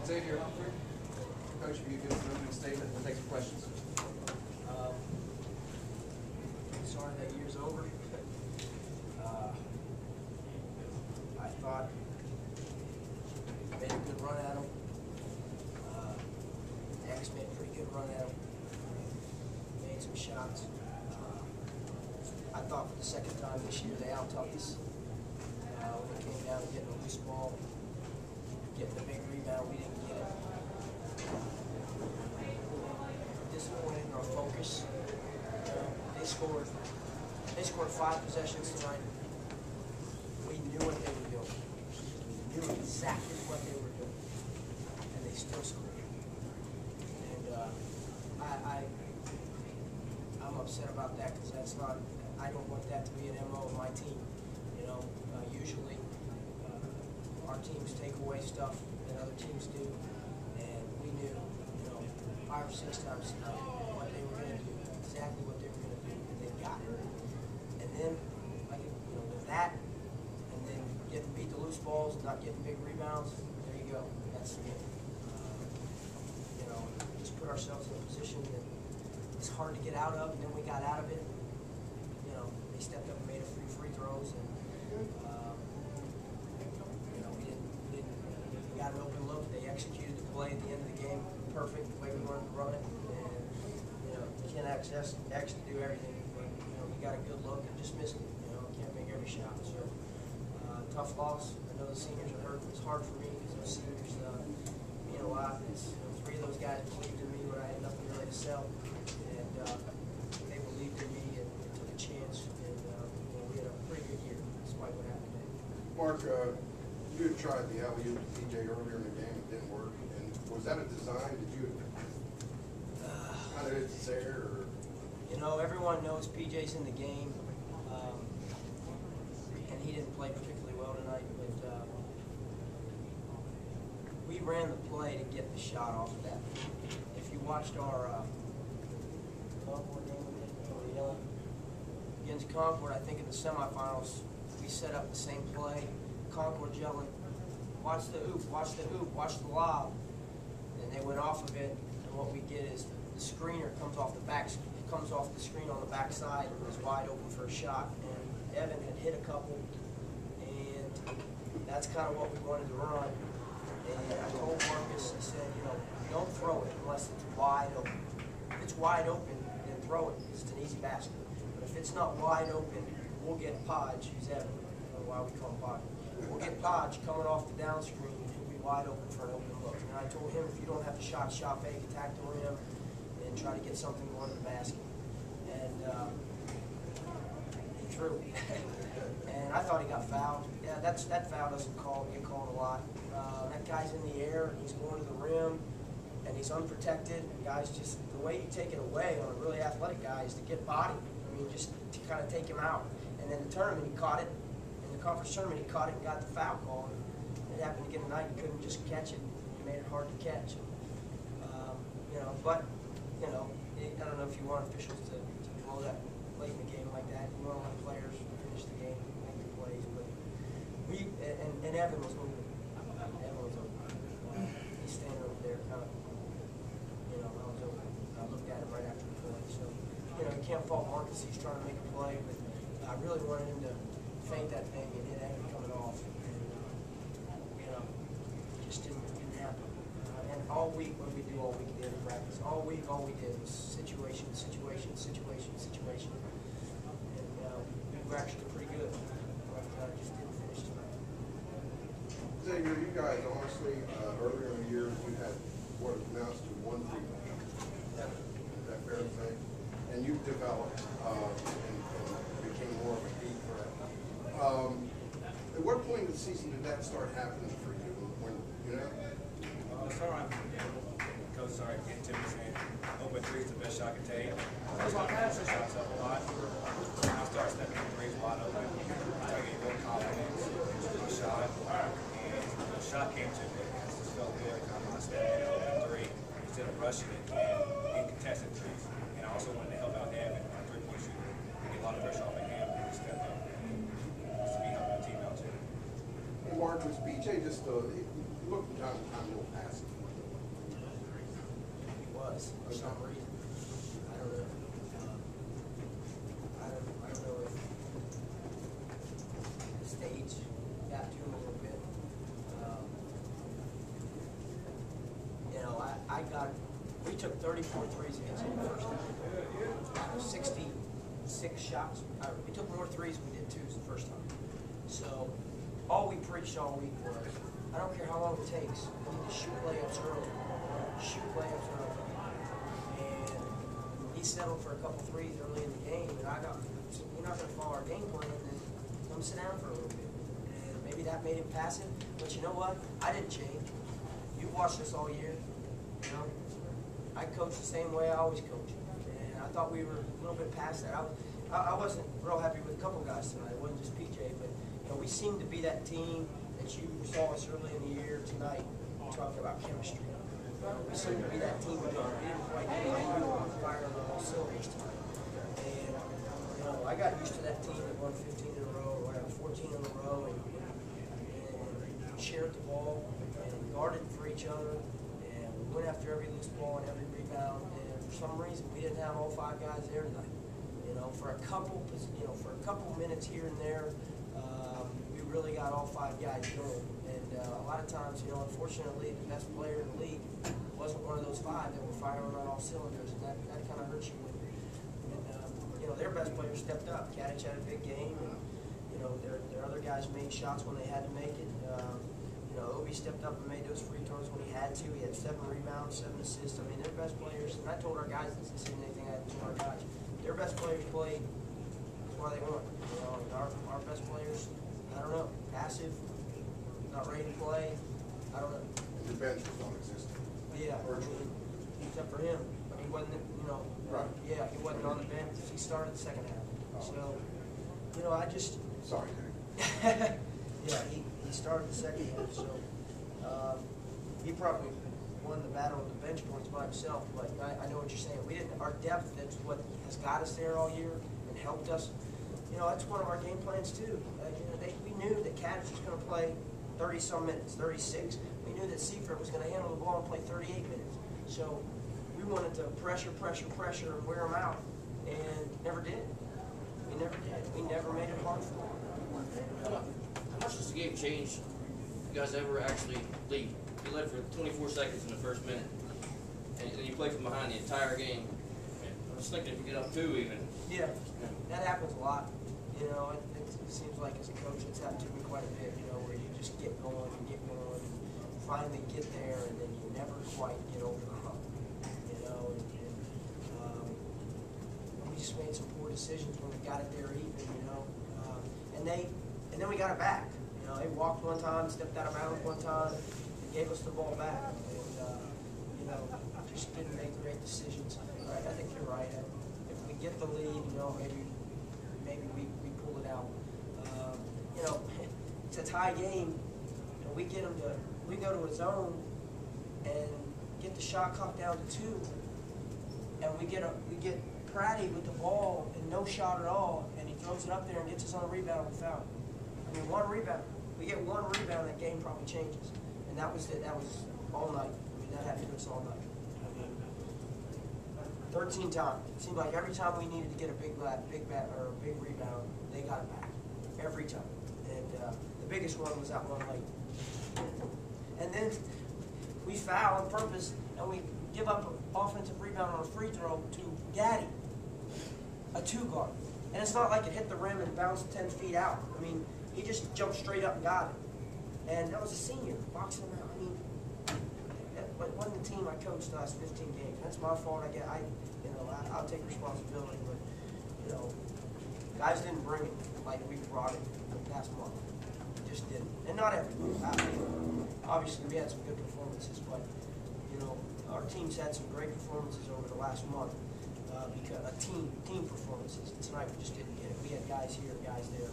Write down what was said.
Xavier Humphrey, Coach, if you give an opening statement, we'll take some questions. Sorry that year's over. I thought made a good run at him. X made a pretty good run at him. Made some shots. I thought for the second time this year they out-toughed us. When it came down to getting a loose ball, getting a big rebound, we didn't get it. Disappointed in our focus. They scored 5 possessions tonight. We knew what they were doing. We knew exactly what they were doing, and they still scored. And I'm upset about that because that's not. I don't want that to be an MO of my team. You know, usually our teams take away stuff that other teams do, and we knew, 5 or 6 times tonight what they were going to do, exactly what they were going to do, and they got it. And then, with that, and then beat the loose balls, not getting big rebounds, there you go. That's the game. Just put ourselves in a position that it's hard to get out of, and then we got out of it. They stepped up and made a few free throws, and we got an open look. They executed the play at the end of the game perfect, the way we wanted to run it. And you can't ask X to do everything, but we got a good look and just missed it. Can't make every shot. So tough loss. I know the seniors are hurt. It's hard for me because those seniors mean a lot. It's, 3 of those guys believed in me when I had nothing really to sell, and they believed in me and took a chance. And we had a pretty good year despite what happened today. Mark, you had tried the alley-oop to TJ earlier in the game. It didn't work. And was that a design? Did you kind of hit the air? Or? Everyone knows PJ's in the game, and he didn't play particularly well tonight. But we ran the play to get the shot off of that. If you watched our Concord game against Concord, I think in the semifinals, we set up the same play. Concord yelling, "Watch the hoop! Watch the hoop! Watch the lob!" And they went off of it. And what we did is the screener comes off the screen on the backside and was wide open for a shot. And Evan had hit a couple, and that's kind of what we wanted to run. And I told Marcus, I said, don't throw it unless it's wide open. If it's wide open, then throw it because it's an easy basket. But if it's not wide open, we'll get Podge, who's Evan. I don't know why we call him Podge. We'll get Podge coming off the down screen, and he'll be wide open for an open look. And I told him, if you don't have the shot fake, attack the rim, and try to get something going to the basket. And he threw. And I thought he got fouled. Yeah, that foul doesn't get called a lot. That guy's in the air, and he's going to the rim, and he's unprotected. And guys, just the way you take it away on a really athletic guy is to get body. I mean, just to kind of take him out. And then the tournament, he caught it. In the conference tournament, he caught it and got the foul call. It happened again tonight. He couldn't just catch it. He made it hard to catch. But I don't know if you want officials to blow that late in the game like that. You want to let players finish the game, make the plays. But and Evan was moving. Evan was open. He's standing over there, kind of. I was open. I looked at him right after the play. So you can't fault Marcus. He's trying to make a play, but I really wanted him to feint that thing and hit Evan coming off. And just didn't happen. And all week, what did we do all week in practice? All week, all we did was situation. And we were actually pretty good, but just didn't finish tonight. Xavier, you guys, honestly, earlier in the year, you had what amounts to 1 3-point. Is that fair to say? And you've developed and became more of a deep threat. At what point in the season did that start happening for you? When Coach started getting to me saying, open three's the best shot I can take. I started passing shots up a lot. I started stepping in threes wide open. I started getting more confidence in the shot. And the shot came to me. I just felt good. I stepped in open three instead of rushing it and contested threes. And I also wanted to help out Evan, our three-point shooter, and get a lot of pressure off of him and step up. Just to be helping the team out too. Hey, Mark, was BJ just looked from time to time a little passing. He was, for some reason. I don't know. I don't know if the stage got to him a little bit. We took 34 threes against him the first time. Out of 66 shots. We took more threes than we did twos the first time. So all we preached all week was, I don't care how long it takes, we need to shoot layups early. Shoot layups early. And he settled for a couple threes early in the game, and I got, you're not going to follow our game plan, then come sit down for a little bit. And maybe that made him passive, but you know what? I didn't change. You've watched us all year. You know, I coach the same way I always coach, and I thought we were a little bit past that. I wasn't real happy with a couple guys tonight. It wasn't just PJ, but you know, we seemed to be that team that you saw us early in the year tonight talking about chemistry. We seemed to be that team that didn't quite get it. We were firing on all cylinders tonight, and you know, I got used to that team that won 15 in a row, or whatever, 14 in a row, and shared the ball and guarded for each other. Went after every loose ball and every rebound, and for some reason we didn't have all 5 guys there tonight. You know, for a couple minutes here and there, we really got all 5 guys going. And a lot of times, you know, unfortunately, the best player in the league wasn't one of those 5 that were firing on all cylinders, and that kind of hurts you when you know, their best players stepped up. Kadich had a big game, and you know, their other guys made shots when they had to make it. You know, Obi stepped up and made those free throws when he had to. He had 7 rebounds, 7 assists. I mean, their best players, and I told our guys this, the same thing I told our guys. Their best players played. That's why they won. You know, and our best players, I don't know, passive, not ready to play. I don't know. And the bench was non-existent. Yeah, I mean, except for him. He wasn't, you know, right. Yeah, he wasn't on the bench. He started the second half. So, you know, I just. Sorry, Nick. Yeah, he started the second half, so he probably won the battle of the bench points by himself. But I know what you're saying. We didn't. Our depth, that's what has got us there all year and helped us. You know, that's one of our game plans too. You know, we knew that Kadich was going to play 30-some minutes, 36. We knew that Seifert was going to handle the ball and play 38 minutes. So we wanted to pressure, and wear them out, and never did. We never did. We never made it hard for them. How much does the game change? You guys ever actually lead? You led for 24 seconds in the first minute, and you play from behind the entire game. I was thinking if you get up 2 even. Yeah, that happens a lot. You know, it seems like as a coach it's happened to me quite a bit, you know, where you just get going, and finally get there, and then you never quite get over the hump. You know, and we just made some poor decisions when we got it there even, you know. And then we got it back. You know, they walked one time, stepped out of bounds one time, and gave us the ball back. And, you know, just didn't make great decisions. Right? I think you're right. If we get the lead, you know, maybe we pull it out. You know, it's a tie game. You know, we go to a zone and get the shot clock down to 2, and we get Pratty with the ball and no shot at all, and he throws it up there and gets us on a rebound and foul. I mean, 1 rebound. We get 1 rebound, that game probably changes. And that was it. That was all night. I mean, that happened to us all night. I mean, 13 times. It seemed like every time we needed to get a big rebound, they got it back. Every time. And the biggest one was that one late. And then we foul on purpose, and we give up an offensive rebound on a free throw to Gaddy, a 2-guard. And it's not like it hit the rim and bounced 10 feet out. I mean, he just jumped straight up and got it. And that was a senior, boxing him out. I mean, that wasn't the team I coached the last 15 games. That's my fault. I'll take responsibility. But, you know, guys didn't bring it like we brought it the past month. Just didn't. And not everyone. I mean, obviously, we had some good performances, but, you know, our team's had some great performances over the last month. Because team performances. Tonight we just didn't get it. We had guys here, guys there.